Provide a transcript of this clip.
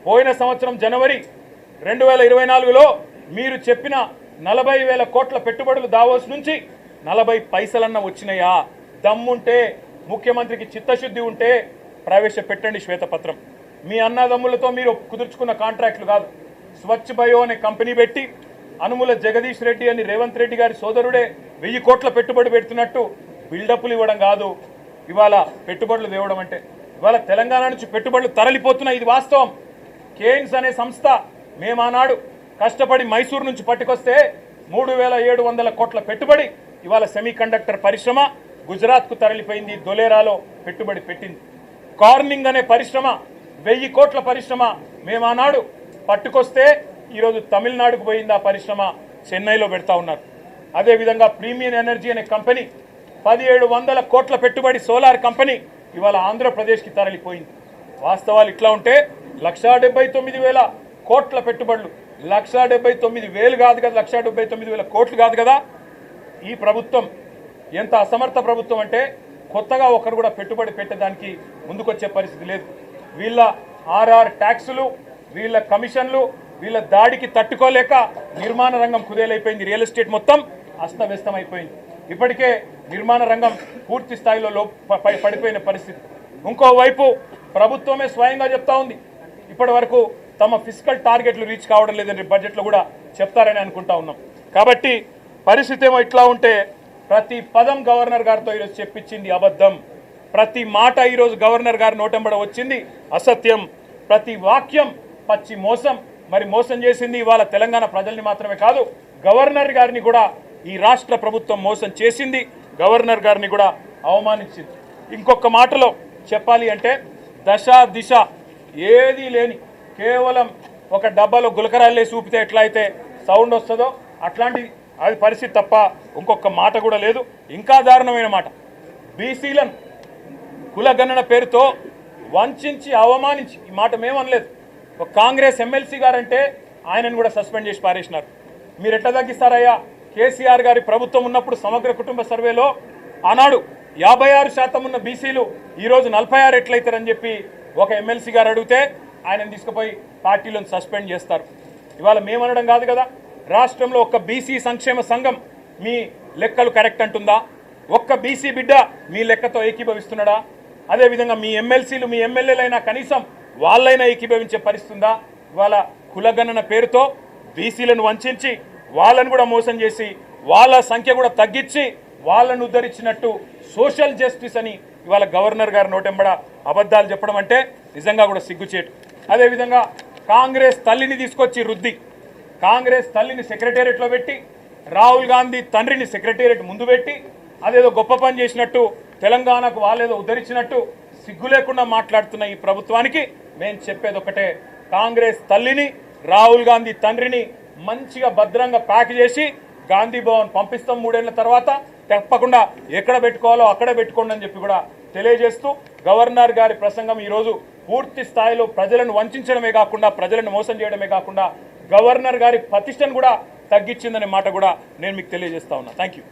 పోయిన సంవత్సరం జనవరి 2024లో మీరు చెప్పిన 40,000 కోట్ల పెట్టుబడులు దావోస్ నుంచి 40 పైసలన్న వచ్చినాయా? దమ్ముంటే ముఖ్యమంత్రికి చిత్తశుద్ధి ఉంటే ప్రవేశపెట్టండి శ్వేతపత్రం. మీ అన్నదమ్ములతో మీరు కుదుర్చుకున్న కాంట్రాక్టులు కాదు. స్వచ్ఛ బయో అనే కంపెనీ పెట్టి అనుముల జగదీష్ రెడ్డి అని రేవంత్ రెడ్డి గారి సోదరుడే 1000 కోట్ల పెట్టుబడి పెడుతున్నట్టు బిల్డప్లు ఇవ్వడం కాదు ఇవాళ పెట్టుబడులు తేవడం అంటే. ఇవాళ తెలంగాణ నుంచి పెట్టుబడులు తరలిపోతున్నాయి, ఇది వాస్తవం. కేయిన్స్ అనే సంస్థ మేమానాడు కష్టపడి మైసూరు నుంచి పట్టుకొస్తే 3,700 కోట్ల పెట్టుబడి ఇవాళ సెమీకండక్టర్ పరిశ్రమ గుజరాత్కు తరలిపోయింది, దొలేరాలో పెట్టుబడి పెట్టింది. కార్నింగ్ అనే పరిశ్రమ 1000 కోట్ల పరిశ్రమ మేమానాడు పట్టుకొస్తే ఈరోజు తమిళనాడుకు పోయింది, ఆ పరిశ్రమ చెన్నైలో పెడతా ఉన్నారు. అదేవిధంగా ప్రీమియం ఎనర్జీ అనే కంపెనీ 1,700 కోట్ల పెట్టుబడి సోలార్ కంపెనీ ఇవాళ ఆంధ్రప్రదేశ్కి తరలిపోయింది. వాస్తవాలు ఇట్లా ఉంటే 1,79,000 కోట్ల పెట్టుబడులు, 1,79,000 కాదు కదా, 1,79,000 కోట్లు కాదు కదా. ఈ ప్రభుత్వం ఎంత అసమర్థ ప్రభుత్వం అంటే కొత్తగా ఒకరు కూడా పెట్టుబడి పెట్టడానికి ముందుకొచ్చే పరిస్థితి లేదు. వీళ్ళ ఆర్ఆర్ ట్యాక్సులు, వీళ్ళ కమిషన్లు, వీళ్ళ దాడికి తట్టుకోలేక నిర్మాణ రంగం కుదేలైపోయింది. రియల్ ఎస్టేట్ మొత్తం అస్తవ్యస్తం అయిపోయింది. ఇప్పటికే నిర్మాణ రంగం పూర్తి స్థాయిలో పడిపోయిన పరిస్థితి. ఇంకోవైపు ప్రభుత్వమే స్వయంగా చెప్తా ఉంది ఇప్పటి వరకు తమ ఫిస్కల్ టార్గెట్లు రీచ్ కావడం లేదని బడ్జెట్లో కూడా చెప్తారని అనుకుంటా ఉన్నాం. కాబట్టి పరిస్థితి ఏమో ఇట్లా ఉంటే ప్రతి పదం గవర్నర్ గారితో ఈరోజు చెప్పించింది అబద్ధం, ప్రతి మాట ఈరోజు గవర్నర్ గారి నోటెంబడ వచ్చింది అసత్యం, ప్రతి వాక్యం పచ్చి మోసం. మరి మోసం చేసింది ఇవాళ తెలంగాణ ప్రజల్ని మాత్రమే కాదు, గవర్నర్ గారిని కూడా ఈ రాష్ట్ర ప్రభుత్వం మోసం చేసింది, గవర్నర్ గారిని కూడా అవమానించింది. ఇంకొక మాటలో చెప్పాలి అంటే దశ దిశ ఏదీ లేని కేవలం ఒక డబ్బాలో గులకరాలు వేసి ఊపితే ఎట్లా అయితే సౌండ్ వస్తుందో అట్లాంటి అది పరిస్థితి తప్ప ఇంకొక మాట కూడా లేదు. ఇంకా దారుణమైన మాట, బీసీలను కులగణన పేరుతో వంచి అవమానించి, ఈ మాట మేమనలేదు, ఒక కాంగ్రెస్ ఎమ్మెల్సీ గారంటే ఆయనను కూడా సస్పెండ్ చేసి పారేసినారు. మీరు ఎట్లా తగ్గిస్తారయ్యా? కేసీఆర్ గారి ప్రభుత్వం ఉన్నప్పుడు సమగ్ర కుటుంబ సర్వేలో ఆనాడు 56% ఉన్న బీసీలు ఈరోజు 46 ఎట్లయితారని చెప్పి ఒక ఎమ్మెల్సీ గారు అడిగితే ఆయనను తీసుకుపోయి పార్టీలను సస్పెండ్ చేస్తారు. ఇవాళ మేమనడం కాదు కదా, రాష్ట్రంలో ఒక్క బీసీ సంక్షేమ సంఘం మీ లెక్కలు కరెక్ట్ అంటుందా? ఒక్క బీసీ బిడ్డ మీ లెక్కతో ఏకీభవిస్తున్నాడా? అదేవిధంగా మీ ఎమ్మెల్సీలు మీ ఎమ్మెల్యేలైనా కనీసం వాళ్ళైనా ఏకీభవించే పరిస్థితుందా? ఇవాళ కులగణన పేరుతో బీసీలను వంచి వాళ్ళను కూడా మోసం చేసి వాళ్ళ సంఖ్య కూడా తగ్గించి వాళ్ళను ఉద్ధరించినట్టు సోషల్ జస్టిస్ అని ఇవాళ గవర్నర్ గారి నోటెంబడ అబద్ధాలు చెప్పడం అంటే నిజంగా కూడా సిగ్గుచేటు. అదేవిధంగా కాంగ్రెస్ తల్లిని తీసుకొచ్చి రుద్ది, కాంగ్రెస్ తల్లిని సెక్రటేరియట్లో పెట్టి, రాహుల్ గాంధీ తండ్రిని సెక్రటేరియట్ ముందు పెట్టి అదేదో గొప్ప పని చేసినట్టు, తెలంగాణకు వాళ్ళేదో ఉద్ధరించినట్టు సిగ్గు లేకుండా మాట్లాడుతున్న ఈ ప్రభుత్వానికి మేము చెప్పేది ఒకటే, కాంగ్రెస్ తల్లిని రాహుల్ గాంధీ తండ్రిని మంచిగా భద్రంగా ప్యాక్ చేసి గాంధీ భవన్ పంపిస్తాం 3 ఏళ్ల తర్వాత, తప్పకుండా ఎక్కడ పెట్టుకోవాలో అక్కడ పెట్టుకోండి అని చెప్పి కూడా తెలియజేస్తూ, గవర్నర్ గారి ప్రసంగం ఈరోజు పూర్తి స్థాయిలో ప్రజలను వంచడమే కాకుండా, ప్రజలను మోసం చేయడమే కాకుండా గవర్నర్ గారి ప్రతిష్టను కూడా తగ్గించిందనే మాట కూడా నేను మీకు తెలియజేస్తా ఉన్నా. Thank you.